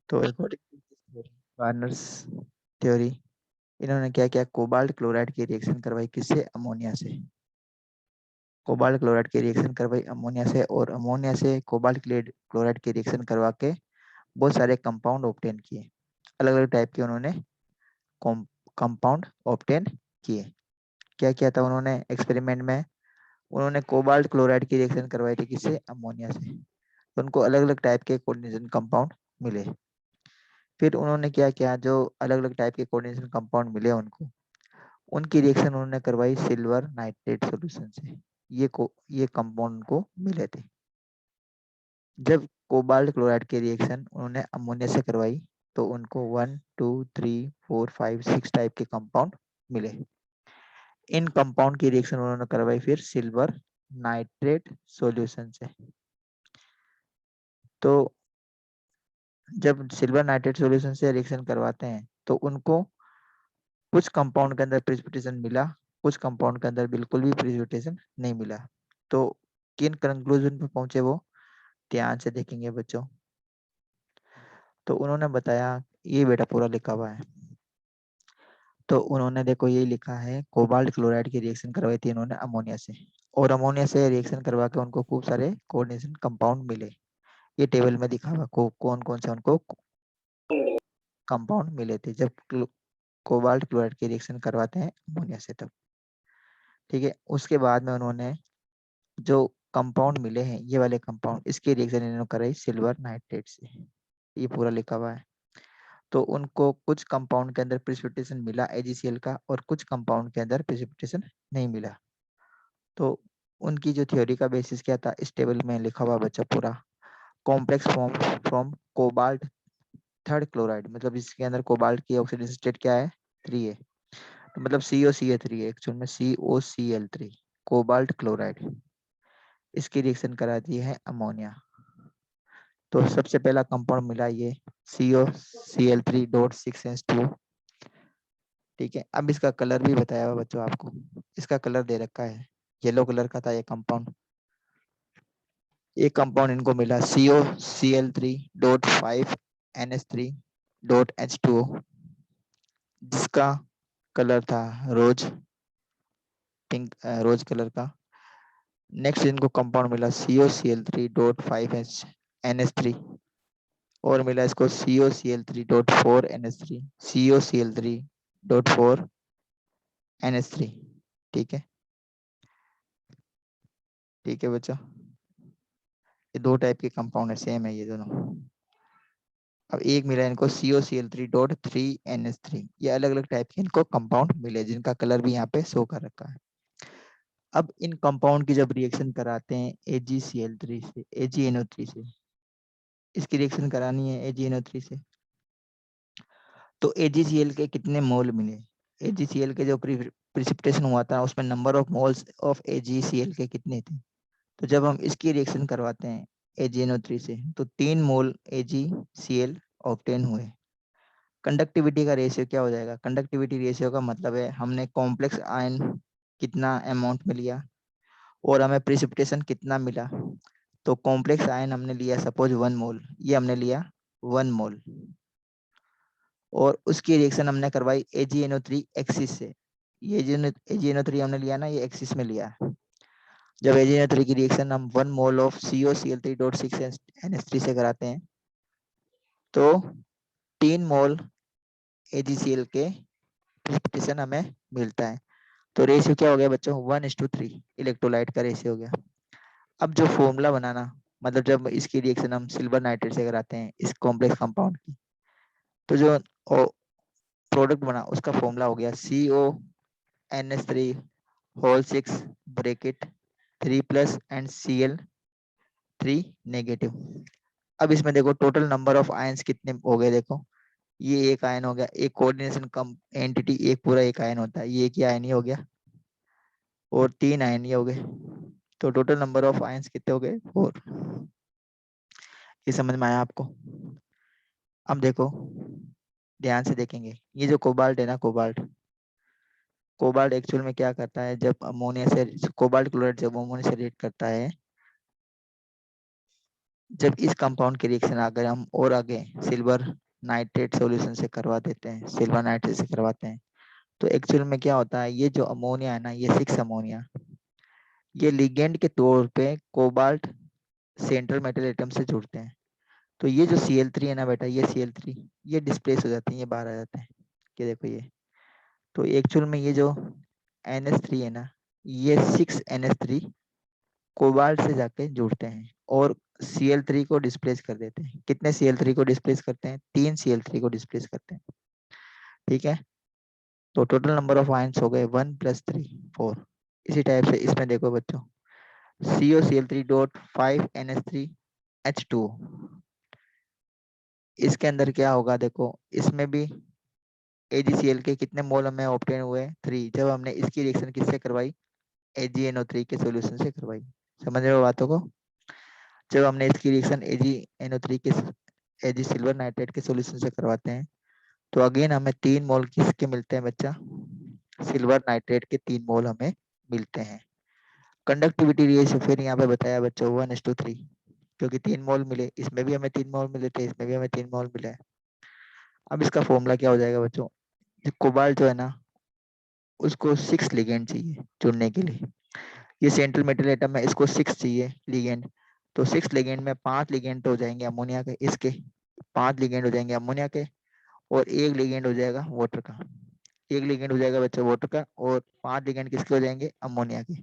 तो according Warners theory, इन्होंने क्या किया, कोबाल्ट क्लोराइड की रिएक्शन करवाई, किससे, अमोनिया से। कोबाल्ट क्लोराइड की रिएक्शन करवाई अमोनिया से, और अमोनिया से कोबाल्ट क्लोराइड की रिएक्शन करवा के बहुत सारे कंपाउंड ऑब्टेन किए, अलग अलग टाइप के उन्होंने कंपाउंड ऑब्टेन किए। क्या किया था उन्होंने एक्सपेरिमेंट में, उन्होंने कोबाल्ट क्लोराइड की रिएक्शन करवाई थी, किससे, अमोनिया से। तो उनको अलग अलग टाइप के कोऑर्डिनेशन कंपाउंड मिले। फिर उन्होंने क्या किया, जो अलग अलग टाइप के कोऑर्डिनेशन कंपाउंड मिले उनको, उनकी रिएक्शन उन्होंने करवाई सिल्वर नाइट्रेट सॉल्यूशन से। ये कंपाउंड को मिले थे। जब कोबाल्ट क्लोराइड की रिएक्शन उन्होंने अमोनिया से करवाई, तो उनको 1 2 3 4 5 6 टाइप के कंपाउंड मिले। इन कंपाउंड की रिएक्शन उन्होंने करवाई फिर सिल्वर नाइट्रेट सॉल्यूशन से। तो जब सिल्वर नाइट्रेट सॉल्यूशन से रिएक्शन करवाते हैं, तो उनको कुछ कंपाउंड के अंदर प्रेसिपिटेशन मिला, कुछ कंपाउंड के अंदर बिल्कुल भी प्रेसिपिटेशन नहीं मिला। तो किन कंक्लूजन पे पहुंचे वो ध्यान से देखेंगे बच्चों। तो उन्होंने बताया, ये बेटा पूरा लिखा हुआ है। तो उन्होंने देखो ये लिखा है, कोबाल्ट क्लोराइड की रिएक्शन करवाई थी इन्होंने अमोनिया से, और अमोनिया से रिएक्शन करवा के उनको खूब सारे कोऑर्डिनेशन कंपाउंड मिले। ये टेबल में दिखा हुआ कौन कौन से उनको कंपाउंड मिले थे जब कोबाल्ट क्लोराइड की रिएक्शन करवाते हैं अमोनिया से तब। ठीक है, उसके बाद में उन्होंने जो कंपाउंड मिले हैं, ये वाले कंपाउंड, इसकी रिएक्शन इन्होंने कराई सिल्वर नाइट्रेट से। ये पूरा लिखा हुआ है। तो उनको कुछ कंपाउंड के अंदर प्रेसिपिटेशन मिला AgCl का, और कुछ कंपाउंड के अंदर प्रेसिपिटेशन नहीं मिला। तो उनकी जो थ्योरी का बेसिस क्या था, इस टेबल में लिखा हुआ बच्चा पूरा, complex form from cobalt third chloride, मतलब इसके अंदर कोबाल्ट की ऑक्सीडेशन स्टेट क्या है, 3 है। तो मतलब COCl3 है एक्चुअल में, COCl3 कोबाल्ट क्लोराइड। इसकी रिएक्शन कराती है अमोनिया। तो सबसे पहला कंपाउंड मिला ये COCl3.6H2। ठीक है, अब इसका कलर भी बताया हुआ बच्चों आपको, इसका कलर दे रखा है, येलो कलर का था ये कंपाउंड। एक कंपाउंड इनको मिला COCl3.5NH3.H2O, जिसका कलर था रोज पिंक, रोज कलर का। नेक्स्ट इनको कंपाउंड मिला COCl3.5NH3, और मिला इसको COCl3.4NH3, COCl3.4NH3। ठीक है, ठीक है बच्चा, ये दो टाइप के कंपाउंड है, सेम है ये दोनों। अब एक मिला इनको COCl3.3NH3। ये अलग अलग टाइप के इनको कंपाउंड मिले, जिनका कलर भी यहाँ पे शो कर रखा है। अब इन कंपाउंड की जब रिएक्शन कराते हैं AgCl3 से, AgNO3 से, इसकी रिएक्शन करानी है AgNO3 से, तो AgCl के कितने मोल मिले, AgCl के जो प्रिसिपिटेशन हुआ था उसमें number of moles of AgCl के कितने थे। तो जब हम इसकी रिएक्शन करवाते हैं AgNO3 से, तो 3 मोल AgCl ऑब्टेन हुए। कंडक्टिविटी का रेशियो क्या हो जाएगा, कंडक्टिविटी रेशियो का मतलब है हमने कॉम्प्लेक्स आयन कितना अमाउंट में लिया, और हमें प्रिसिपिटेशन कितना मिला। तो कॉम्प्लेक्स आयन हमने लिया सपोज 1 मोल, ये हमने लिया 1 मोल, और उसकी रिएक्शन हमने करवाई AgNO3 एक्सिस से। ये AgNO3 हमने लिया ना, ये एक्सिस में लिया। जब AgNO3 की रिएक्शन हम 1 मोल ऑफ COCl3.6NH3 से कराते हैं, तो 3 मोल AgCl के प्रिसिपिटेशन हमें मिलता है। तो रेशियो क्या हो गया बच्चों, 1:3 इलेक्ट्रोलाइट का रेशियो हो गया। अब जो फॉर्मूला बनाना, मतलब जब इसकी रिएक्शन हम सिल्वर नाइट्रेट से कराते हैं इस कॉम्प्लेक्स कंपाउंड की, तो जो प्रोडक्ट बना उसका फॉर्मूला हो गया CONH3 whole 6 bracket 3 plus and Cl3 negative. अब इसमें देखो टोटल नंबर ऑफ आयंस कितने हो गए, देखो ये एक आयन हो गया, एक कोऑर्डिनेशन कम एंटिटी एक पूरा एक आयन होता है, ये एक ही आयन ही हो गया, और 3 आयन ही हो गए। तो टोटल नंबर ऑफ आयंस कितने हो गए, 4। ये समझ में आया आपको। अब देखो ध्यान से देखेंगे, ये जो कोबाल्ट है ना, कोबाल्ट कोबाल्ट एक्चुअल में क्या करता है, जब अमोनिया से कोबाल्ट क्लोराइड जब अमोनिया से रिएक्ट करता है, जब इस कंपाउंड के रिएक्शन अगर हम और आगे सिल्वर नाइट्रेट सॉल्यूशन से करवा देते हैं, सिल्वर नाइट्रेट से करवाते हैं, तो एक्चुअल में क्या होता है, ये जो अमोनिया है ना, ये 6 अमोनिया, ये लिगेंड के तौर पे कोबाल्ट सेंट्रल मेटल एटम से जुड़ते हैं। तो ये जो Cl3 है ना बेटा, ये Cl3 ये डिस्प्लेस हो जाते हैं, ये बाहर आ जाते हैं। ये देखो ये, तो एक्चुअल में ये जो NH3 है ना, ये 6NH3 कोबाल्ट से जाके जुड़ते हैं और Cl3 को डिस्प्लेस कर देते हैं। कितने Cl3 को डिस्प्लेस करते हैं? 3 Cl3 को डिस्प्लेस करते हैं। ठीक है, तो टोटल नंबर ऑफ आयंस हो गए 1 + 3 4। इसी टाइप से इसमें देखो बच्चों, COCl3 डॉट 5NH3H2, इसके अंदर क्या होगा देखो, इसमें भी AgCl के कितने मोल हमें ऑब्टेन हुए? 3, जब हमने इसकी रिएक्शन किससे करवाई? AgNO3 के सॉल्यूशन से करवाई। समझ रहे हो बातों को? जब हमने इसकी रिएक्शन AgNO3 के Ag सिल्वर नाइट्रेट के सॉल्यूशन से करवाते हैं, तो अगेन हमें 3 मोल किसके मिलते हैं बच्चा? सिल्वर नाइट्रेट के 3 मोल हमें मिलते हैं। कंडक्टिविटी रेशियो फिर यहाँ पे बताया बच्चों 1:3, क्योंकि 3 मोल मिले, इसमें भी हमें 3 मोल मिले थे, इसमें भी हमें 3 मोल मिले। अब इसका फॉर्मूला क्या हो जाएगा बच्चों? कोबाल्ट जो है ना, उसको 6 लिगेंड चाहिए जुड़ने के लिए। ये सेंट्रल मेटल एटम है, इसको 6 चाहिए लिगेंड। तो 6 लिगेंड में 5 लिगेंड हो जाएंगे अमोनिया के, इसके 5 लिगेंड हो जाएंगे अमोनिया के, और 1 लिगेंड हो जाएगा वाटर का। 1 लिगेंड हो जाएगा बच्चों वाटर का, और 5 लिगेंड किसके हो जाएंगे? अमोनिया के।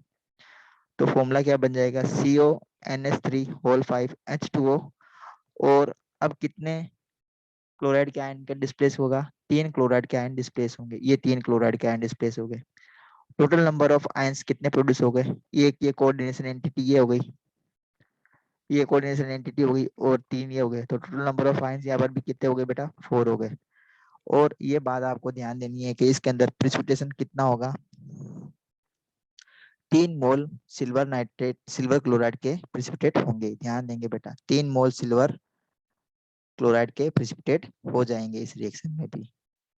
तो फॉर्मूला क्या बन जाएगा? CONH3 whole 5 H2O। और अब कितने क्लोराइड के आयन का डिस्प्लेस होगा? 3 क्लोराइड के आयन डिस्प्लेस होंगे, ये 3 क्लोराइड के आयन डिस्प्लेस हो गए। टोटल नंबर ऑफ आयंस कितने प्रोड्यूस हो गए? ये कोऑर्डिनेशन एंटिटी ये हो गई, ये कोऑर्डिनेशन एंटिटी हो गई, और 3 ये हो गए। तो टोटल नंबर ऑफ आयंस यहाँ पर भी कितने हो गए बेटा? 4 हो गए। और ये बात आपको ध्यान देनी है कि इसके अंदर प्रेसिपिटेशन कितना होगा? 3 मोल सिल्वर नाइट्रेट, सिल्वर क्लोराइड के प्रेसिपिटेट होंगे। ध्यान देंगे बेटा, 3 मोल सिल्वर क्लोराइड के प्रेसिपिटेट हो जाएंगे इस रिएक्शन में भी।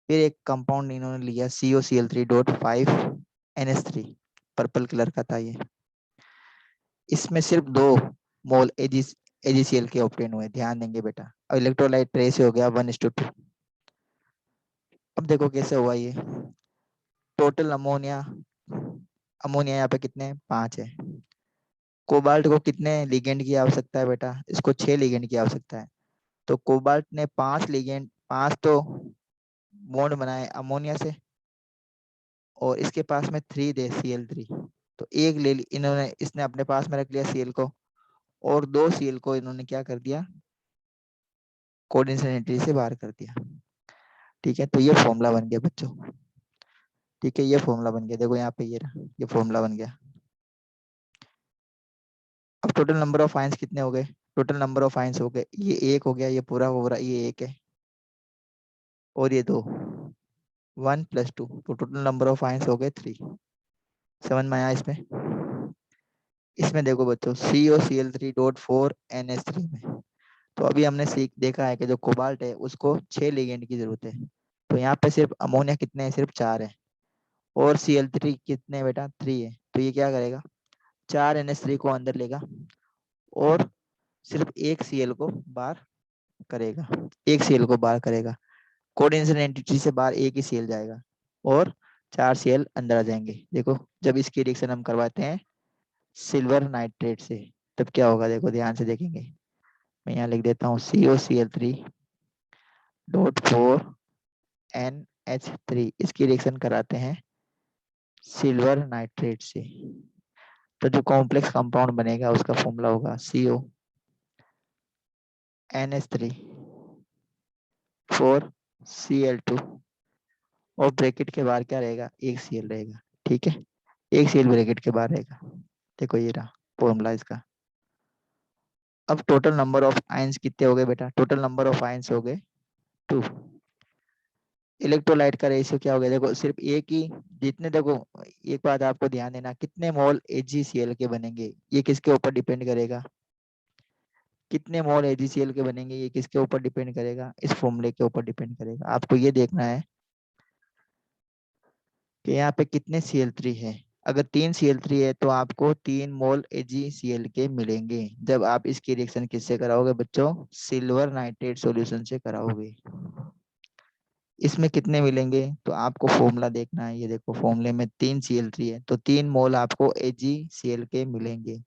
फिर एक कंपाउंड इन्होंने लिया COCl3 dot 5NH3, purple colour का था ये। इसमें सिर्फ 2 मोल AgCl के ऑब्टेन हुए। ध्यान देंगे बेटा, और इलेक्ट्रोलाइट रेशियो हो गया 1:2। अब देखो कैसे हुआ ये। टोटल अमोनिया, अमोनिया यहाँ पे कितने? 5 है। कोबाल्ट को कितने लिगेंड की आवश्यकता है बेटा? इसको 6 लिगेंड की आवश्यकता है। तो कोबाल्ट ने 5 लिगेंड, 5 तो बॉन्ड बनाए अमोनिया से, और इसके पास में 3 दे Cl3, तो एक ले इन्होंने, इसने अपने पास में रख लिया Cl को, और 2 Cl को इन्होंने क्या कर दिया? कोऑर्डिनेशन एंटिटी से बाहर कर दिया। ठीक है, तो ये फॉर्मूला बन गया बच्चों। ठीक है, ये फॉर्मूला बन गया, देखो यहाँ पे ये रहा, ये फॉर्मूला बन गया। अब टोटल नंबर ऑफ आयंस कितने हो गए? टोटल नंबर ऑफ आयंस हो गए, ये 1 हो गया, ये पूरा ये 1 है, और ये 2, 1 + 2, तो टोटल नंबर ऑफ आयंस हो गए 3। समझ में आया इसमें? इसमें देखो बच्चों, COCl3 डॉट 4NH3 में, तो अभी हमने सीख देखा है कि जो कोबाल्ट है उसको 6 लिगेंड की जरूरत है। तो यहाँ पे सिर्फ अमोनिया कितने हैं? सिर्फ 4 है। और Cl3 कितने हैं बेटा? 3 है। तो ये क्या करेगा? 4 NH3 को अंदर लेगा, और सिर्फ एक Cl को बाहर करेगा, एक Cl को बाहर करेगा। कोऑर्डिनेशन एंटिटी से बाहर एक ही Cl जाएगा, और 4 Cl अंदर आ जाएंगे। देखो, जब इसकी रिएक्शन हम करवाते हैं सिल्वर नाइट्रेट से, तब क्या होगा? देखो ध्यान से देखेंगे। मैं यहाँ लिख देता हूँ COCl3 डॉट 4NH3, इसकी रिएक्शन कराते हैं सिल्वर नाइट्रेट से, तो जो कॉम्प्लेक्स कंपाउंड बनेगा उसका फॉर्मूला होगा CONH3 4Cl2, और ब्रैकेट के बाहर क्या रहेगा? एक Cl रहेगा। ठीक है, एक Cl ब्रैकेट के बाहर रहेगा। देखो ये रहा फॉर्मूला इसका। अब टोटल नंबर ऑफ आयंस कितने हो गए बेटा? टोटल नंबर ऑफ आयंस हो गए 2। इलेक्ट्रोलाइट का रेशियो क्या हो गया? देखो सिर्फ एक ही, जितने देखो, एक बात आपको ध्यान देना, कितने मोल AgCl के बनेंगे ये किसके ऊपर डिपेंड करेगा? कितने मोल AgCl के बनेंगे ये किसके ऊपर डिपेंड करेगा? इस फॉर्मूले के ऊपर डिपेंड करेगा। आपको ये देखना है कि यहाँ पे कितने Cl3 है, अगर 3Cl3 है तो आपको 3 मोल AgCl के मिलेंगे जब आप इसकी रिएक्शन किससे कराओगे बच्चों, सिल्वर नाइट्रेट सॉल्यूशन से कराओगे। इसमें कितने मिलेंगे तो आपको फॉर्मूला देखना है, ये देखो फॉर्मूले में 3Cl3 है तो 3 मोल आपको AgCl के मिलेंगे।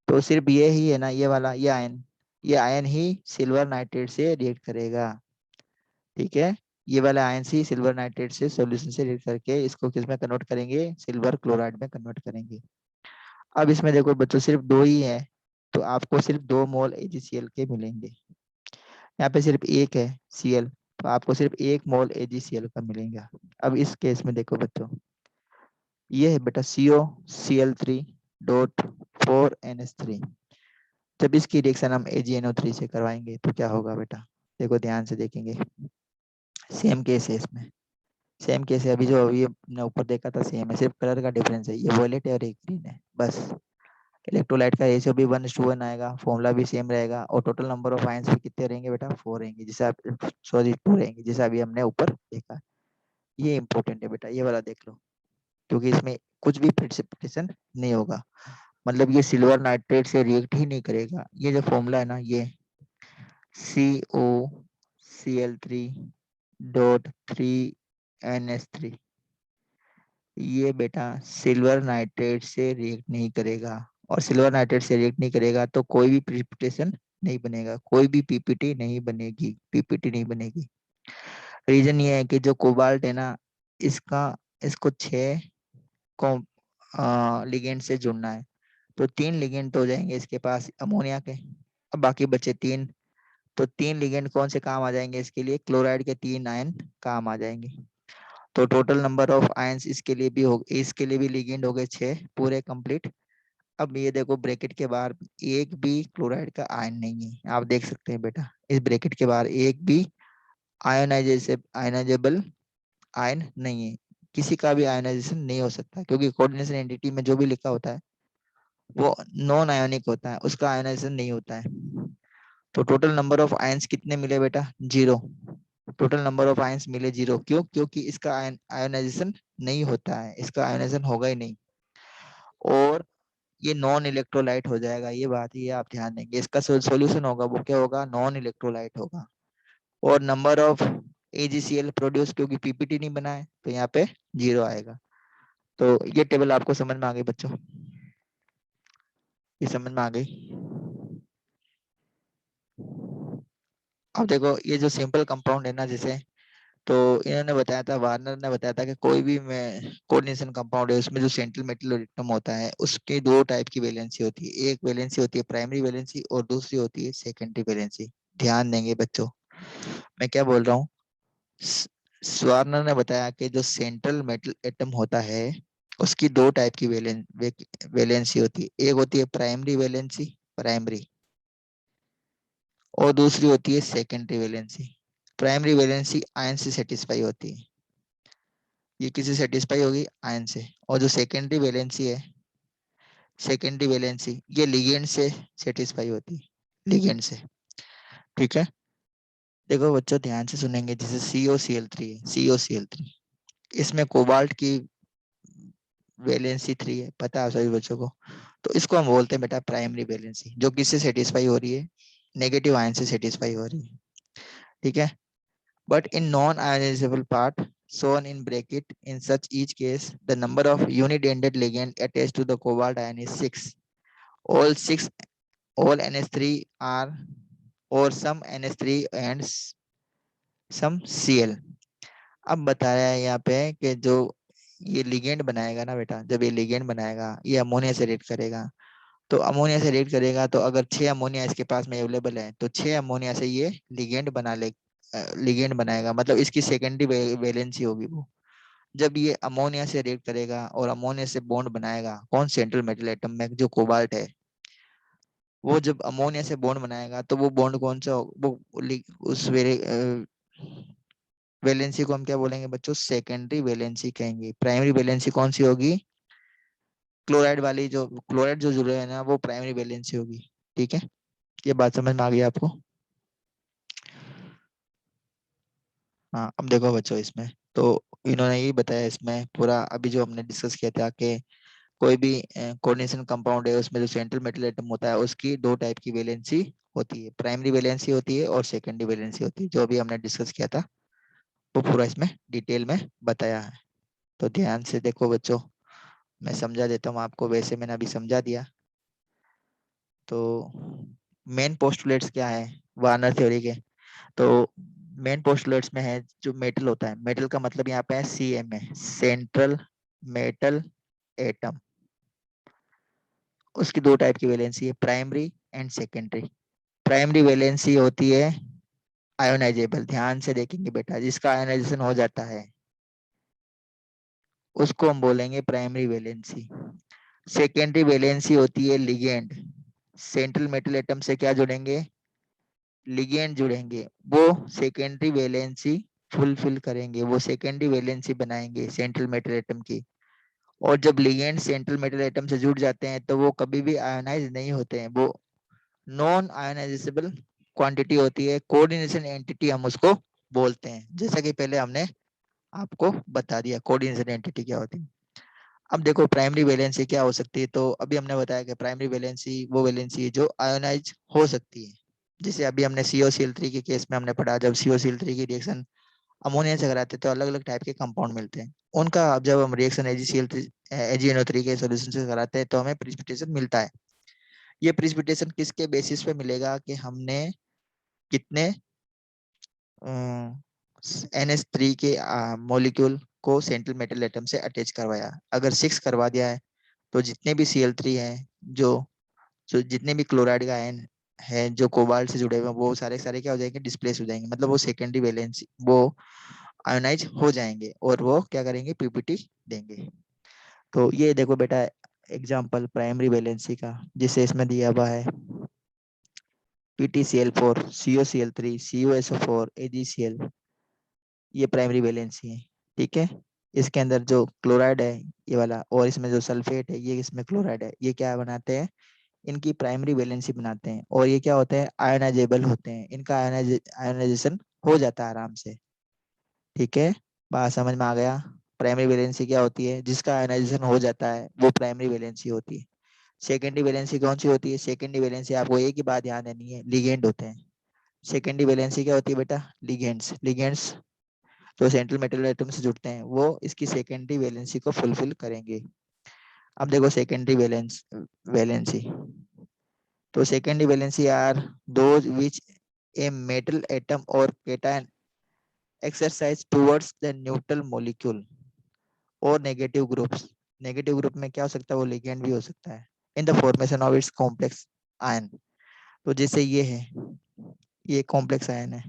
तो सिर्फ ये ही है ना, ये वाला ये आयन ही सिल्वर नाइट्रेट से रिएक्ट करेगा। ठीक है, ये वाला आयन सी सिल्वर नाइट्रेट से सॉल्यूशन से रिएक्ट करके इसको किस में कन्वर्ट करेंगे, सिल्वर क्लोराइड में कन्वर्ट करेंगे। अब इसमें देखो बच्चों सिर्फ 2 ही है तो आपको सिर्फ 2 मोल AgCl के मिलेंगे। यहाँ पे सिर्फ एक है Cl तो आपको सिर्फ 1 मोल AgCl का मिलेगा। अब इस केस में देखो बच्चों, ये है बेटा COCl3.4NH3। जब इसकी रिएक्शन हम AgNO3 से करवाएंगे तो क्या होगा बेटा, देखो ध्यान से देखेंगे। सेम केस है इसमें, सेम केस है, अभी हमने ऊपर देखा था सेम है, सिर्फ कलर का डिफरेंस है, ये वॉयलेट है और एक ग्रीन है बस। इलेक्ट्रोलाइट का रेशियो भी 1:1 आएगा, फॉर्मूला भी सेम रहेगा और टोटल नंबर ऑफ आयंस भी कितने रहेंगे बेटा, 4 रहेंगे, जैसे आप सॉरी 2 रहेंगे जैसे अभी हमने ऊपर देखा। ये इंपॉर्टेंट है बेटा, ये वाला देख लो क्योंकि इसमें कुछ भी प्रेसिपिटेशन नहीं होगा, मतलब ये सिल्वर नाइट्रेट से रिएक्ट ही नहीं करेगा। ये जो फॉर्मूला है ना, ये COCl3.3NH3, ये बेटा सिल्वर नाइट्रेट से रिएक्ट नहीं करेगा, और सिल्वर नाइट्रेट से रिएक्ट नहीं करेगा तो कोई भी प्रिसिपिटेशन नहीं बनेगा, कोई भी पीपीटी नहीं बनेगी, पीपीटी नहीं बनेगी। रीजन ये है कि जो कोबाल्ट है ना, इसका इसको 6 लिगेंड से जुड़ना है, तो 3 लिगेंड तो हो जाएंगे इसके पास अमोनिया के, अब बाकी बचे 3, तो 3 लिगेंड कौन से काम आ जाएंगे इसके लिए, क्लोराइड के 3 आयन काम आ जाएंगे। तो टोटल नंबर ऑफ आयंस इसके लिए भी लिगेंड हो गए 6 पूरे कंप्लीट। अब ये देखो ब्रैकेट के बाहर एक भी क्लोराइड का आयन नहीं है, आप देख सकते हैं बेटा इस ब्रैकेट के बाहर एक भी आयनाइजेबल आयन नहीं है, किसी का भी आयनाइजेशन नहीं हो सकता क्योंकि कोऑर्डिनेशन एंटिटी में जो भी लिखा होता है वो नॉन आयोनिक होता है, उसका आयनाइजेशन नहीं होता है। तो टोटल नंबर ऑफ आयंस कितने मिले बेटा, 0। टोटल नंबर ऑफ आयंस मिले 0, क्यों, क्योंकि इसका आयोनाइजेशन नहीं होता है, इसका आयोनाइजेशन होगा ही नहीं, और ये नॉन इलेक्ट्रोलाइट हो जाएगा, ये बात ये आप ध्यान देंगे, इसका सॉल्यूशन होगा वो क्या होगा, नॉन इलेक्ट्रोलाइट होगा। और नंबर ऑफ AgCl प्रोड्यूस, क्योंकि पीपीटी नहीं बना है तो यहाँ पे 0 आएगा। तो ये टेबल आपको समझ में आ गई बच्चों, ये समझ में आ गई। अब देखो ये जो सिंपल कंपाउंड है ना, जैसे तो इन्होंने बताया था, वार्नर ने बताया था कि कोई भी कोऑर्डिनेशन कंपाउंड है उसमें जो सेंट्रल मेटल एटम होता है उसके 2 टाइप की वैलेंसी होती है, एक वैलेंसी होती है प्राइमरी वैलेंसी और दूसरी होती है सेकेंडरी वैलेंसी। ध्यान देंगे बच्चों मैं क्या बोल रहा हूँ। स्वार्नर ने बताया कि जो सेंट्रल मेटल एटम होता है उसकी 2 टाइप की वैलेंसी होती है, एक होती है प्राइमरी वैलेंसी, प्राइमरी, और दूसरी होती है secondary valency. Primary valency ion से सेटिस्फाई होती है, ये किसी सेटिस्फाई होगी आयन से, और जो सेकेंडरी वैलेंसी है, सेकेंडरी वैलेंसी ये लिगेंड से सेटिस्फाई होती है, लिगेंड से। ठीक है, देखो बच्चों ध्यान से सुनेंगे, जैसे COCl3 है, COCl3 इसमें कोबाल्ट की वैलेंसी 3 है, पता है सभी बच्चों को, तो इसको हम बोलते हैं बेटा प्राइमरी वैलेंसी, जो किससे सेटिस्फाई हो रही है, नेगेटिव आयन से सेटिस्फाई हो रही है। ठीक है, but in non-ionizable part shown in bracket, in such each case the number of unit-ended ligand attached to the cobalt ion is 6, all 6, all NH3 are, or some NH3 and some Cl। अब बताया है यहाँ पे कि जो ये ligand बनाएगा ना बेटा, जब ये लिगेंड बनाएगा ये अमोनिया से रिएक्ट करेगा, तो अमोनिया से रिएक्ट करेगा तो अगर 6 अमोनिया इसके पास में अवेलेबल है तो 6 अमोनिया से ये लिगेंड बना ले, लिगेंड बनाएगा, मतलब इसकी सेकेंडरी वैलेंसी होगी वो। जब ये अमोनिया से रिएक्ट करेगा और अमोनिया से बॉन्ड बनाएगा, कौन, सेंट्रल मेटल एटम में जो कोबाल्ट है, वो जब अमोनिया से बॉन्ड बनाएगा तो वो बॉन्ड कौन सा उस वैलेंसी को हम क्या बोलेंगे बच्चों, सेकेंडरी वैलेंसी कहेंगे। प्राइमरी वैलेंसी कौन सी होगी, क्लोराइड वाली, जो क्लोराइड जो जुड़े है ना वो प्राइमरी वैलेंसी होगी। ठीक है, ये बात समझ में आ गई आपको। हाँ अब देखो बच्चों इसमें तो इन्होंने यही बताया इसमें पूरा अभी जो हमने डिस्कस किया था कि कोई भी कोऑर्डिनेशन कंपाउंड है उसमें जो सेंट्रल मेटल एटम होता है उसकी दो टाइप की वैलेंसी होती है, प्राइमरी वैलेंसी होती है और सेकेंडरी वैलेंसी होती है, जो अभी हमने डिस्कस किया था वो पूरा इसमें डिटेल में बताया है। तो ध्यान से देखो बच्चों, मैं समझा देता हूँ आपको, वैसे मैंने अभी समझा दिया। तो मेन पोस्टुलेट्स क्या है वार्नर थ्योरी के? तो मेन पोस्टुलेट्स में है जो मेटल होता है, मेटल का मतलब यहाँ पे है सीएम है, सेंट्रल मेटल एटम, उसकी दो टाइप की वैलेंसी है, primary and secondary. Primary valency होती है आयोनाइजेबल, ध्यान से देखेंगे बेटा, जिसका आयोनाइजेशन हो जाता है उसको हम बोलेंगे प्राइमरी वैलेंसी। सेकेंडरी वैलेंसी होती है लिगेंड, सेंट्रल मेटल एटम से क्या जुड़ेंगे, लिगेंड जुड़ेंगे, वो सेकेंडरी वैलेंसी फुलफिल करेंगे, वो सेकेंडरी वैलेंसी बनाएंगे सेंट्रल मेटल एटम की। और जब लिगेंड सेंट्रल मेटल एटम से जुड़ जाते हैं तो वो कभी भी आयोनाइज नहीं होते हैं, वो नॉन आयोनाइजेबल क्वांटिटी होती है, कोऑर्डिनेशन एंटिटी हम उसको बोलते हैं, जैसा कि पहले हमने आपको बता दिया कोऑर्डिनेशन एंटिटी क्या होती है। अब देखो प्राइमरी वैलेंसी क्या हो सकती है, तो अभी हमने बताया कि प्राइमरी वैलेंसी वो वैलेंसी है जो आयोनाइज हो सकती है, जैसे अभी हमने COCl3 के केस में हमने पढ़ा, जब COCl3 की रिएक्शन अमोनिया से कराते हैं तो अलग अलग टाइप के कंपाउंड मिलते हैं उनका, अब जब हम रिएक्शन AgCl3 के सॉल्यूशन से कराते हैं तो हमें प्रिसिपिटेशन मिलता है। ये प्रिसिपिटेशन किसके बेसिस पे मिलेगा कि हमने कितने NH3 के मॉलिक्यूल को सेंट्रल मेटल एटम से अटैच करवाया। अगर 6 करवा दिया है तो जितने भी Cl3 हैं, जो जितने भी क्लोराइड का आयन है जो कोबाल्ट से जुड़े हुए हैं, वो सारे सारे क्या हो जाएंगे, डिस्प्लेस हो जाएंगे, मतलब वो सेकेंडरी वैलेंसी वो आयोनाइज हो जाएंगे और वो क्या करेंगे, पीपीटी देंगे। तो ये देखो बेटा एग्जांपल प्राइमरी वैलेंसी का, जिसे इसमें दिया हुआ है PtCl4 COCl3 CuSO4 AgCl, ये प्राइमरी वैलेंसी है। ठीक है, इसके अंदर जो क्लोराइड है ये वाला, और इसमें जो सल्फेट है ये, इसमें क्लोराइड है, ये क्या बनाते हैं, इनकी प्राइमरी वैलेंसी बनाते हैं, और ये क्या होते हैं, आयोनाइजेबल होते हैं, इनका आयोनाइजेशन हो जाता है आराम से। ठीक है, बात समझ में आ गया? प्राइमरी वैलेंसी क्या होती है, जिसका आयोनाइजेशन हो जाता है वो प्राइमरी वैलेंसी होती है। सेकेंडरी वैलेंसी कौन सी होती है, सेकेंडरी वैलेंसी आपको एक ही बात ध्यान देनी है, लिगेंड होते हैं। सेकेंडरी वैलेंसी क्या होती है बेटा, लिगेंड्स, लिगेंड्स जो सेंट्रल मेटल एटम से जुड़ते हैं वो इसकी सेकेंडरी वैलेंसी को फुलफिल करेंगे। अब देखो सेकेंडरी वैलेंसी, तो secondary valency are those which a metal atom or cation exercise towards the neutral molecule or negative groups. Negative group में क्या हो सकता है, वो लिगेंड भी हो सकता है in the formation of its complex ion. तो जैसे ये है, ये कॉम्प्लेक्स आयन है,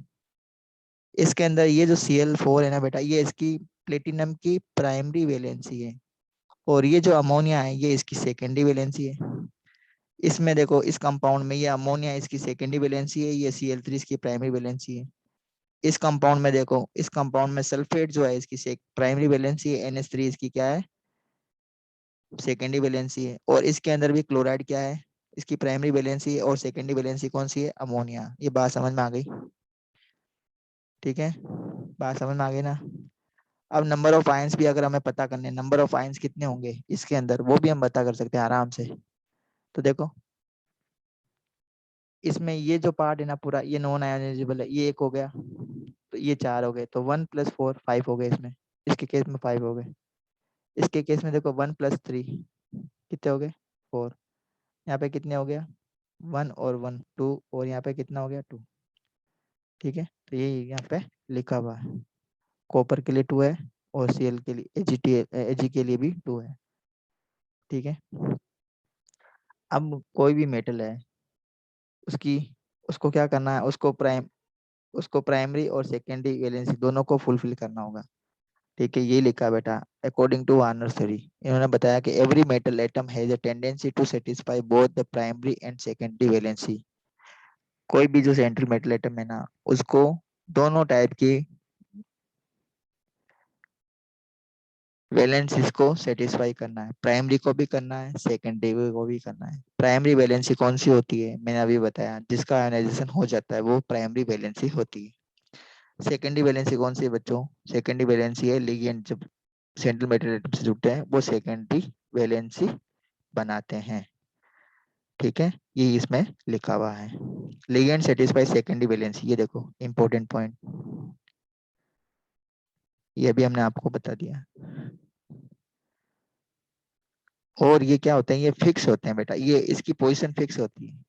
इसके अंदर ये जो Cl4 है ना बेटा, ये इसकी प्लेटिनम की प्राइमरी वैलेंसी है, और ये जो अमोनिया है ये इसकी सेकेंडरी वैलेंसी है। इसमें देखो इस कंपाउंड में ये अमोनिया इसकी सेकेंडरी वैलेंसी है, ये Cl3 इसकी प्राइमरी वैलेंसी है। इस कंपाउंड में देखो, इस कंपाउंड में सल्फेट जो है इसकी प्राइमरी वैलेंसी है, NH3 इसकी क्या है, सेकेंडरी वैलेंसी है। और इसके अंदर भी क्लोराइड क्या है, इसकी प्राइमरी वैलेंसी है, और सेकेंडरी वैलेंसी कौन सी है, अमोनिया। ये बात समझ में आ गई? ठीक है, बात समझ में आ गई ना? अब नंबर ऑफ आयंस भी अगर हमें पता करने, नंबर ऑफ आयंस कितने होंगे इसके अंदर, वो भी हम पता कर सकते हैं आराम से। तो देखो इसमें ये जो पार्ट है ना पूरा, ये नॉन आयोनाइजेबल है, ये एक हो गया, तो ये चार हो गए, तो 1 + 4 5 हो गए इसमें, इसके केस में 5 हो गए। इसके केस में देखो 1 + 3 कितने हो गए, 4। यहाँ पे कितने हो गया, 1 और 1 2, और यहाँ पे कितना हो गया, 2। ठीक है, तो ये यहाँ पे लिखा हुआ है, कॉपर के लिए 2 है, और Cl के लिए Ag के लिए भी 2 है। ठीक है, अब कोई भी मेटल है उसकी, उसको क्या करना है, उसको प्राइमरी और सेकेंडरी वैलेंसी दोनों को फुलफिल करना होगा। ठीक है, ये लिखा बेटा अकॉर्डिंग टू वार्नर थ्योरी, इन्होंने बताया कि every metal atom has a tendency to satisfy both the primary and secondary valency. कोई भी जो सेंट्रल मेटल एटम है ना, उसको दोनों टाइप की वैलेंसीज को सेटिस्फाई करना है, प्राइमरी को भी करना है, सेकेंडरी को भी करना है। प्राइमरी वैलेंसी कौन सी होती है, मैंने अभी बताया, जिसका आयोनाइजेशन हो जाता है वो प्राइमरी वैलेंसी होती है। सेकेंडरी वैलेंसी कौन सी है बच्चों? सेकेंडरी वैलेंसी है लिगेंड जब सेंट्रल मेटल एटम से जुड़ते हैं वो सेकेंडरी वैलेंसी बनाते हैं। ठीक है, ये इसमें लिखा हुआ है, लिगेंड सेटिस्फाई सेकेंडरी वैलेंसी। ये देखो इंपॉर्टेंट पॉइंट, ये भी हमने आपको बता दिया। और ये क्या होते हैं, ये फिक्स होते हैं बेटा, ये इसकी पोजीशन फिक्स होती है।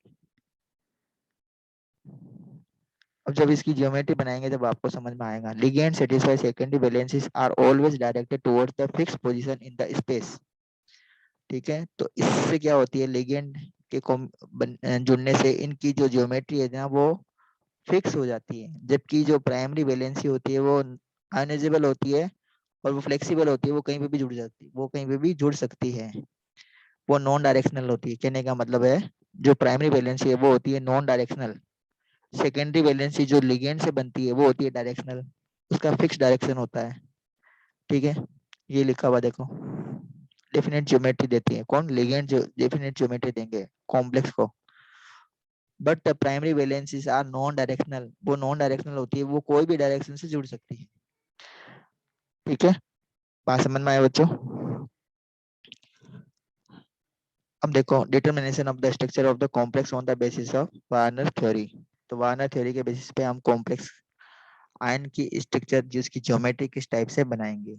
अब जब इसकी ज्योमेट्री बनाएंगे जब आपको समझ में आएगा। Ligand satisfy secondary valencies are always directed towards the fix position in the space. ठीक है, तो इससे क्या होती है, लिगेंड के जुड़ने से इनकी जो ज्योमेट्री है ना वो फिक्स हो जाती है, जबकि जो प्राइमरी वैलेंसी होती है वो अनइजेबल होती है और वो फ्लेक्सिबल होती है, वो कहीं पे भी जुड़ जाती है, वो कहीं पे भी जुड़ सकती है, वो नॉन डायरेक्शनल होती है। कहने का मतलब है जो प्राइमरी वैलेंसी है वो होती है नॉन डायरेक्शनल, सेकेंडरी वैलेंसी जो लिगेंड से बनती है वो होती है डायरेक्शनल, उसका फिक्स डायरेक्शन होता है। ठीक है, ये लिखा हुआ देखो, डेफिनेट ज्योमेट्री देती है कौन, लिगेंड जो डेफिनेट ज्योमेट्री देंगे कॉम्प्लेक्स को। But the primary valencies are non directional, वो नॉन डायरेक्शनल होती है, वो कोई भी डायरेक्शन से जुड़ सकती है। ठीक है, बात समझ में आया बच्चों? अब देखो determination of the structure of the complex on the basis of Warner theory. तो वार्नर थ्योरी के बेसिस पे हम कॉम्प्लेक्स आयन की स्ट्रक्चर जिसकी ज्योमेट्री किस टाइप से बनाएंगे।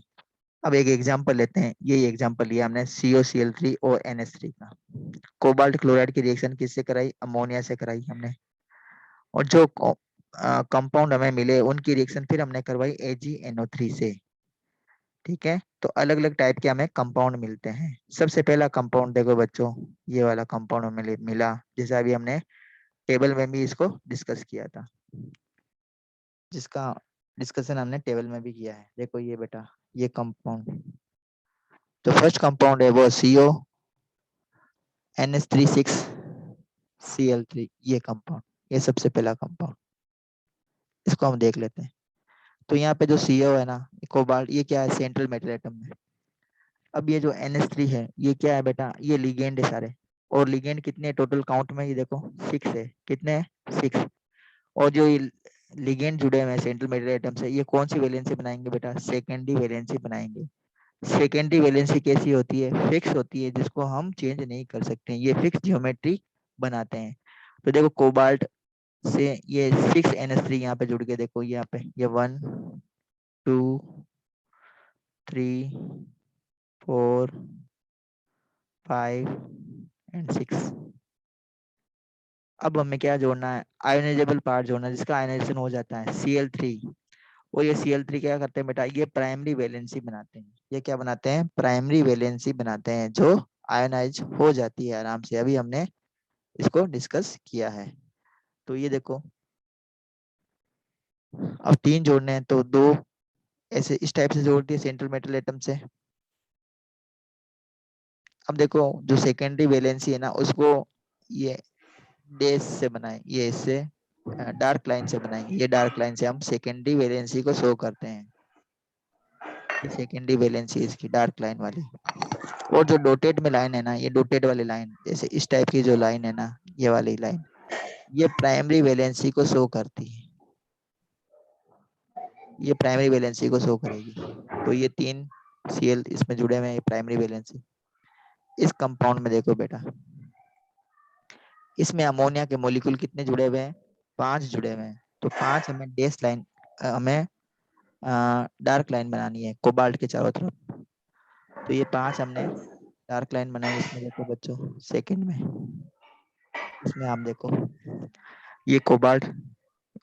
अब एक एग्जांपल लेते हैं, ये एग्जांपल लिया हमने COCl3 और NH3 का। कोबाल्ट क्लोराइड की रिएक्शन किससे कराई, अमोनिया से कराई हमने, और जो कंपाउंड हमें मिले उनकी रिएक्शन फिर हमने करवाई AgNO3 से। ठीक है, तो अलग अलग टाइप के हमें कंपाउंड मिलते हैं। सबसे पहला कंपाउंड देखो बच्चों, ये वाला कंपाउंड हमें मिला, जैसे अभी हमने टेबल में भी इसको डिस्कस किया था, जिसका डिस्कशन हमने टेबल में भी किया है। देखो ये बेटा, ये कंपाउंड, जो फर्स्ट कंपाउंड है वो CO NH36Cl3, ये कंपाउंड, ये सबसे पहला कंपाउंड, इसको हम देख लेते हैं। तो यहाँ पे जो CO है ना, कोबाल्ट, ये क्या है, सेंट्रल मेटल एटम में। अब ये जो NH3 है ये क्या है बेटा, ये लिगेंड है सारे, और लिगेंड कितने टोटल काउंट में, ये देखो 6 है, कितने हैं, 6। और जो ये लिगेंड जुड़े हुए हैं सेंट्रल मेटल एटम से, ये कौन सी वैलेंसी बनाएंगे बेटा, सेकेंडरी वैलेंसी बनाएंगे। सेकेंडरी वैलेंसी कैसी होती है, फिक्स होती है, जिसको हम चेंज नहीं कर सकते, ये फिक्स ज्योमेट्री बनाते हैं। तो देखो कोबाल्ट से ये 6NH3 यहाँ पे जुड़ के देखो, यहाँ पे ये 1 2 3 4 5 एंड 6। अब हमें क्या जोड़ना है, आयोनाइजेबल पार्ट जोड़ना है, जिसका आयोनाइजेशन हो जाता है Cl3। और ये Cl3 क्या करते हैं बेटा, ये प्राइमरी वैलेंसी बनाते हैं। ये क्या बनाते हैं, प्राइमरी वैलेंसी बनाते हैं, जो आयोनाइज हो जाती है आराम से, अभी हमने इसको डिस्कस किया है। तो ये देखो, अब 3 जोड़ने हैं तो 2 ऐसे इस टाइप से जोड़ दिए सेंट्रल मेटल एटम से। अब देखो जो सेकेंडरी वैलेंसी है ना, उसको ये डैश से बनाए, ये इससे डार्क लाइन से बनाएंगे, ये डार्क लाइन से हम सेकेंडरी वैलेंसी को शो करते हैं। ये सेकेंडरी वैलेंसी इसकी डार्क लाइन वाली। और जो डॉटेड में लाइन है ना, ये डॉटेड वाली लाइन, जैसे इस टाइप की जो लाइन है ना, ये वाली लाइन, ये प्राइमरी वैलेंसी को शो करती है, ये प्राइमरी वैलेंसी को शो करेगी। तो ये 3 Cl इसमें जुड़े हुए हैं, प्राइमरी वैलेंसी। इस कंपाउंड में देखो बेटा, इसमें अमोनिया के मॉलिक्यूल कितने जुड़े हुए हैं, 5 जुड़े हुए हैं। तो 5 हमें डैश लाइन, हमें डार्क लाइन बनानी है कोबाल्ट के चारों तरफ। तो ये 5 हमने डार्क लाइन बनाई। इसमें देखो बच्चों सेकंड में, इसमें आप देखो ये कोबाल्ट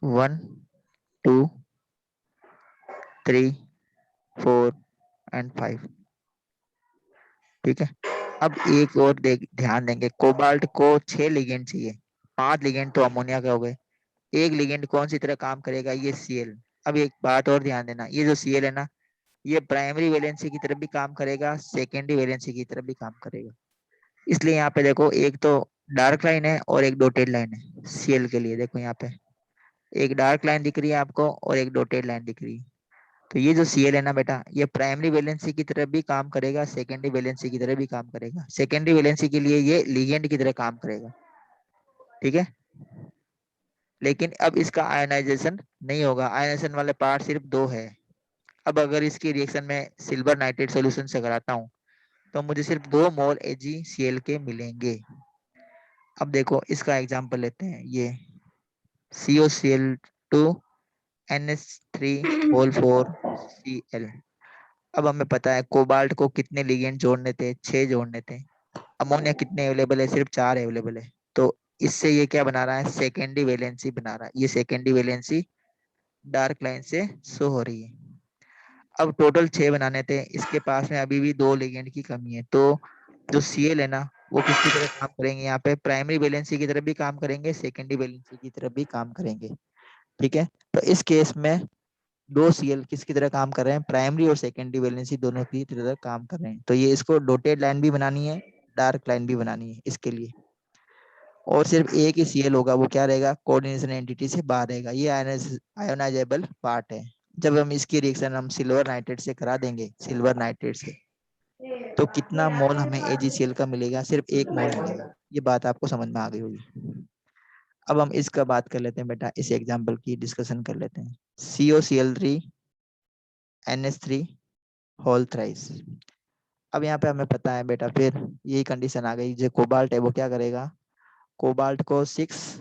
1 2 3 4 एंड 5। ठीक है, अब एक और ध्यान देंगे, कोबाल्ट को 6 लिगेंड चाहिए, 5 लिगेंड तो अमोनिया के हो गए, एक लिगेंड कौन सी तरह काम करेगा, ये Cl। अब एक बात और ध्यान देना, ये जो Cl है ना, ये प्राइमरी वैलेंसी की तरफ भी काम करेगा, सेकेंडरी वैलेंसी की तरफ भी काम करेगा। इसलिए यहाँ पे देखो एक तो डार्क लाइन है और एक डॉटेड लाइन है Cl के लिए। देखो यहाँ पे एक डार्क लाइन दिख रही है आपको और एक डॉटेड लाइन दिख रही है। तो ये जो Cl है ना बेटा, ये प्राइमरी वैलेंसी की तरफ भी काम करेगा, सेकेंडरी वैलेंसी की तरफ भी काम करेगा। सेकेंडरी वैलेंसी के लिए ये लिगेंड की तरह काम करेगा। ठीक है, लेकिन अब इसका आयनाइजेशन नहीं होगा, आयनाइजेशन वाले पार्ट सिर्फ 2 है। अब अगर इसकी रिएक्शन में सिल्वर नाइट्रेट सोल्यूशन से कराता हूँ तो मुझे सिर्फ 2 मोल AgCl के मिलेंगे। अब देखो इसका एग्जांपल लेते हैं, ये COCl2 NH3 होल 4 Cl। अब हमें पता है कोबाल्ट को कितने लिगेंड जोड़ने थे, 6 जोड़ने थे। अमोनिया कितने अवेलेबल है, सिर्फ 4 अवेलेबल है। तो इससे ये क्या बना रहा है, सेकेंडरी वैलेंसी बना रहा है। ये सेकेंडरी वैलेंसी डार्क लाइन से शो हो रही है। अब टोटल 6 बनाने थे, इसके पास में अभी भी 2 लिगेंड की कमी है। तो जो Cl है ना, वो किसकी तरह काम करेंगे, यहाँ पे प्राइमरी वैलेंसी की तरफ भी काम करेंगे, सेकेंडरी वैलेंसी की तरफ भी काम करेंगे। ठीक है, तो इस केस में 2 Cl किसकी तरह काम कर रहे हैं, प्राइमरी और सेकेंडरी वैलेंसी दोनों की तरह काम कर रहे हैं। तो ये इसको डॉटेड लाइन भी बनानी है, डार्क लाइन भी बनानी है इसके लिए। और सिर्फ एक ही Cl होगा, वो क्या रहेगा, कोऑर्डिनेशन एंटिटी से बाहर रहेगा। ये आयोनाइजेबल पार्ट है। जब हम इसकी रिएक्शन हम सिल्वर नाइट्रेट से करा देंगे, सिल्वर नाइट्रेट से, तो कितना मोल हमें AgCl का मिलेगा, सिर्फ 1 मोल मिलेगा। ये बात आपको समझ में आ गई होगी। अब हम इसका बात कर लेते हैं बेटा, इस एग्जांपल की डिस्कशन कर लेते हैं। COCl3 NH3 whole thrice. अब यहाँ पे हमें पता है बेटा, फिर यही कंडीशन आ गई, जो कोबाल्ट है वो क्या करेगा, कोबाल्ट को 6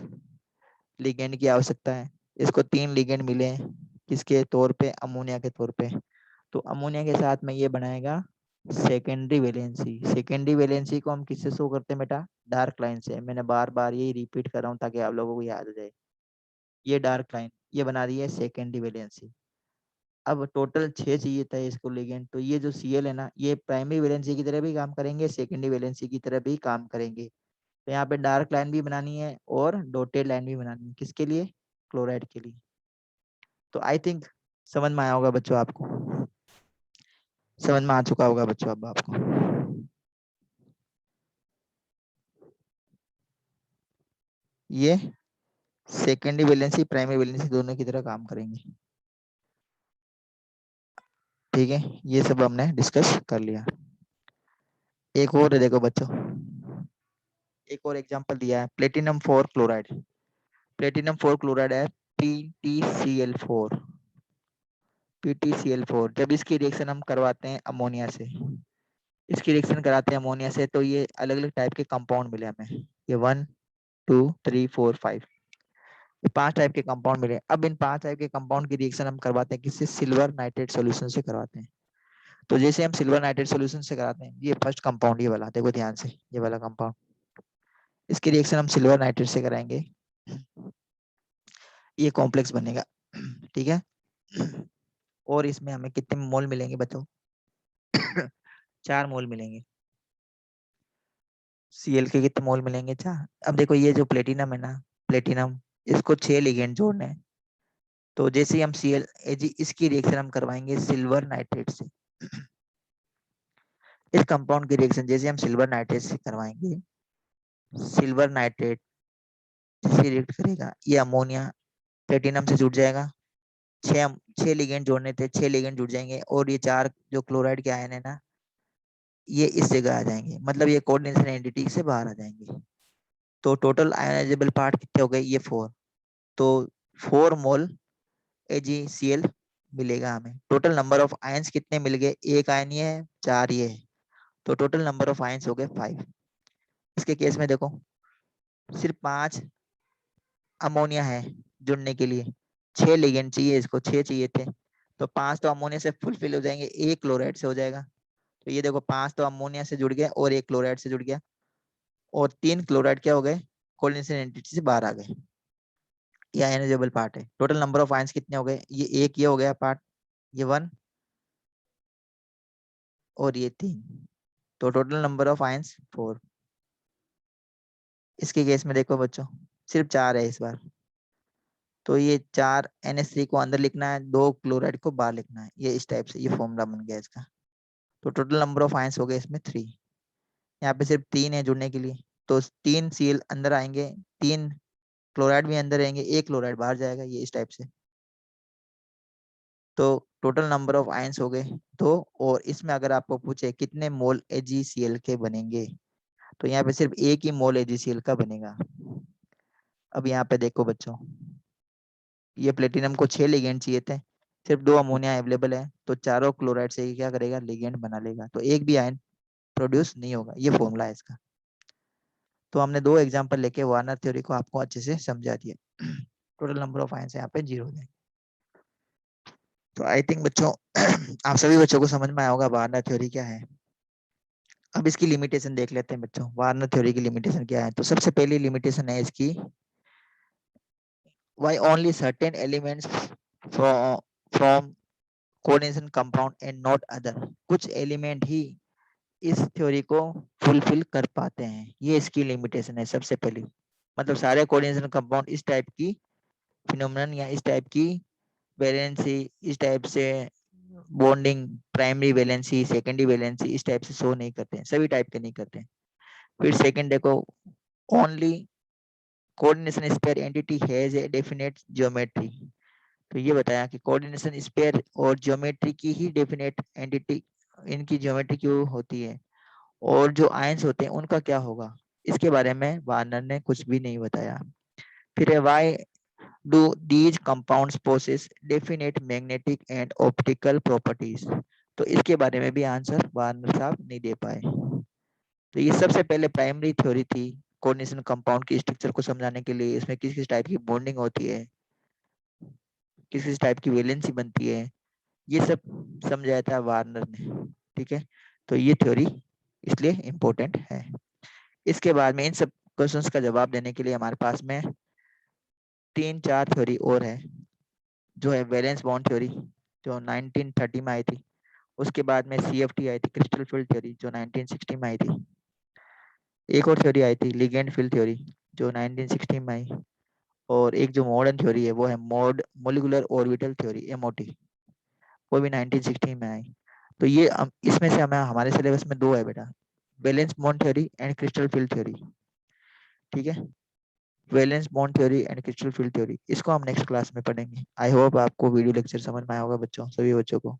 लिगेंड की आवश्यकता है। इसको 3 लिगेंड मिले, किसके तौर पे, अमोनिया के तौर पे। तो अमोनिया के साथ में ये बनाएगा सेकेंडरी वैलेंसी। सेकेंडरी वैलेंसी को हम किससे शो करते हैं बेटा, डार्क लाइन से। मैंने बार बार यही रिपीट कर रहा हूँ ताकि आप लोगों को याद हो जाए। ये डार्क लाइन ये बना रही है सेकेंडरी वैलेंसी। अब टोटल 6 चाहिए था इसको लिगेंड, तो ये जो Cl है ना, ये प्राइमरी वैलेंसी की तरह भी काम करेंगे, सेकेंडरी वैलेंसी की तरह भी काम करेंगे। तो यहाँ पे डार्क लाइन भी बनानी है और डॉटेड लाइन भी बनानी है, किसके लिए, क्लोराइड के लिए। तो आई थिंक समझ में आया होगा बच्चों आपको, समझ में आ चुका होगा बच्चों अब आपको। ये सेकेंडरी वैलेंसी प्राइमरी वैलेंसी दोनों की तरह काम करेंगे। ठीक है, ये सब हमने डिस्कस कर लिया। एक और है, देखो बच्चों, एक और एग्जांपल दिया है, प्लेटिनम 4 क्लोराइड। प्लेटिनम 4 क्लोराइड है PTCl4। PTCl4 जब इसकी रिएक्शन हम करवाते हैं अमोनिया से, इसकी रिएक्शन कराते हैं अमोनिया से, तो ये अलग अलग टाइप के कंपाउंड मिले हमें। ये 1 2 3 4 5, ये 5 टाइप के कंपाउंड मिले। अब इन 5 टाइप के कंपाउंड की रिएक्शन हम करवाते हैं किससे, सिल्वर नाइट्रेट सोल्यूशन से करवाते हैं। तो जैसे हम सिल्वर नाइट्रेट सोल्यूशन से कराते हैं, ये फर्स्ट कंपाउंड ये वाला देखो ध्यान से, ये वाला कंपाउंड, इसकी रिएक्शन हम सिल्वर नाइट्रेट से कराएंगे, ये कॉम्प्लेक्स बनेगा। ठीक है, और इसमें हमें कितने मोल मिलेंगे बच्चों, 4 मोल मिलेंगे। Cl के कितने मोल मिलेंगे, 4। अब देखो ये जो प्लेटिनम है ना, प्लेटिनम, इसको 6 लिगेंड जोड़ने हैं। तो जैसे ही हम Ag इसकी रिएक्शन हम करवाएंगे सिल्वर नाइट्रेट से, इस कंपाउंड की रिएक्शन जैसे हम सिल्वर नाइट्रेट से करवाएंगे, सिल्वर नाइट्रेट जैसे रिएक्ट करेगा, ये अमोनिया प्लेटिनम से जुड़ जाएगा। 6 लिगेंड जोड़ने थे, 6 लिगेंड जुड़ जाएंगे, और ये 4 जो क्लोराइड के आयन है ना, ये इस जगह आ जाएंगे, मतलब ये कोऑर्डिनेशन एंटिटी से बाहर आ जाएंगे। तो टोटल आयनाइजेबल पार्ट कितने हो गए, ये 4। तो 4 मोल AgCl मिलेगा हमें। टोटल नंबर ऑफ आयंस कितने मिल गए, एक आयन ये है, 4 ये है, तो टोटल नंबर ऑफ आयंस हो गए 5। इसके केस में देखो सिर्फ 5 अमोनिया है जुड़ने के लिए, 6 लिगेंड चाहिए, इसको 6 चाहिए थे, तो 5 तो अमोनिया से फुलफिल हो जाएंगे, एक क्लोराइड से हो जाएगा। तो ये देखो 5 तो अमोनिया से जुड़ गया और एक क्लोराइड से जुड़ गया, और 3 क्लोराइड क्या हो गए, कोऑर्डिनेशन एंटिटी से बाहर आ गए। ये आयनाइजेबल पार्ट है। टोटल नंबर ऑफ आयंस कितने हो गए, ये एक ये हो गया पार्ट, ये 1 और ये 3, तो टोटल नंबर ऑफ आयंस 4। इसके केस में देखो बच्चों सिर्फ 4 है इस बार, तो ये 4 NH3 को अंदर लिखना है, 2 क्लोराइड को बाहर लिखना है, ये इस टाइप से ये फॉर्मूला बन गया इसका। तो टोटल नंबर ऑफ आयंस हो गए इसमें 3। यहाँ पे सिर्फ 3 है जुड़ने के लिए, तो 3 Cl अंदर आएंगे, 3 क्लोराइड भी अंदर रहेंगे, एक क्लोराइड बाहर जाएगा, ये इस टाइप से। तो टोटल नंबर ऑफ आयंस हो गए 2, और इसमें अगर आपको पूछे कितने मोल AgCl के बनेंगे, तो यहाँ पे सिर्फ एक ही मोल AgCl का बनेगा। अब यहाँ पे देखो बच्चों, ये प्लेटिनम को 6 लिगेंड चाहिए थे, सिर्फ 2 अमोनिया अवेलेबल है, तो चारों क्लोराइड से क्या करेगा, लिगेंड बना लेगा, तो एक भी आयन प्रोड्यूस नहीं होगा। ये फॉर्मूला है इसका। तो हमने 2 एग्जांपल लेके वार्नर थ्योरी को आपको अच्छे से समझा दिया। टोटल नंबर ऑफ आयंस यहाँ पे 0 है। तो आई थिंक बच्चों आप सभी बच्चों को समझ में आया होगा वार्नर थ्योरी क्या है। अब इसकी लिमिटेशन देख लेते हैं बच्चों, वार्नर थ्योरी की लिमिटेशन क्या है। तो सबसे पहली लिमिटेशन है इसकी, why only certain elements from coordination compound and not other, कुछ एलिमेंट ही इस थ्योरी को फुलफिल कर पाते हैं, ये इसकी लिमिटेशन है सबसे पहली। मतलब सारे कोऑर्डिनेशन कंपाउंड इस टाइप की फिनोमेनन या इस टाइप की वैलेंसी, इस टाइप से bonding, primary valency, secondary valency इस टाइप से शो नहीं करते हैं, सभी टाइप के नहीं करते हैं। फिर सेकंड देखो, only coordination sphere entity has a definite geometry. तो ये बताया कि कोऑर्डिनेशन स्पेयर और ज्योमेट्री की ही डेफिनेट एंटिटी, इनकी ज्योमेट्री क्यों होती है, और जो आयंस होते हैं उनका क्या होगा, इसके बारे में वार्नर ने कुछ भी नहीं बताया। फिर why do these compounds possess definite magnetic and optical properties, तो इसके बारे में भी आंसर वार्नर साहब नहीं दे पाए। तो ये सबसे पहले प्राइमरी थ्योरी थी कोऑर्डिनेशन कंपाउंड की स्ट्रक्चर को समझाने के लिए, इसमें किस किस टाइप की बॉन्डिंग होती है, किस किस टाइप की वैलेंसी बनती है, ये सब समझाया था वार्नर ने। ठीक है, तो ये थ्योरी इसलिए इम्पोर्टेंट है। इसके बाद में इन सब क्वेश्चंस का जवाब देने के लिए हमारे पास में 3-4 थ्योरी और है, जो है वैलेंस बॉन्ड थ्योरी जो 1930 में आई थी, उसके बाद में CFT आई थी, क्रिस्टल फील्ड थ्योरी जो 1960 में आई थी, एक और थ्योरी आई थी लिगेंड फील्ड थ्योरी जो 1960 में आई, और एक जो मॉडर्न थ्योरी है वो है मोलिकुलर ऑर्बिटल थ्योरी MOT, वो भी 1960 में आई। तो ये इसमें से हमें हमारे सिलेबस में 2 है बेटा, valence bond theory and crystal field theory. ठीक है, valence bond theory and crystal field theory, इसको हम नेक्स्ट क्लास में पढ़ेंगे। आई होप आपको वीडियो लेक्चर समझ में आया होगा बच्चों, सभी बच्चों को।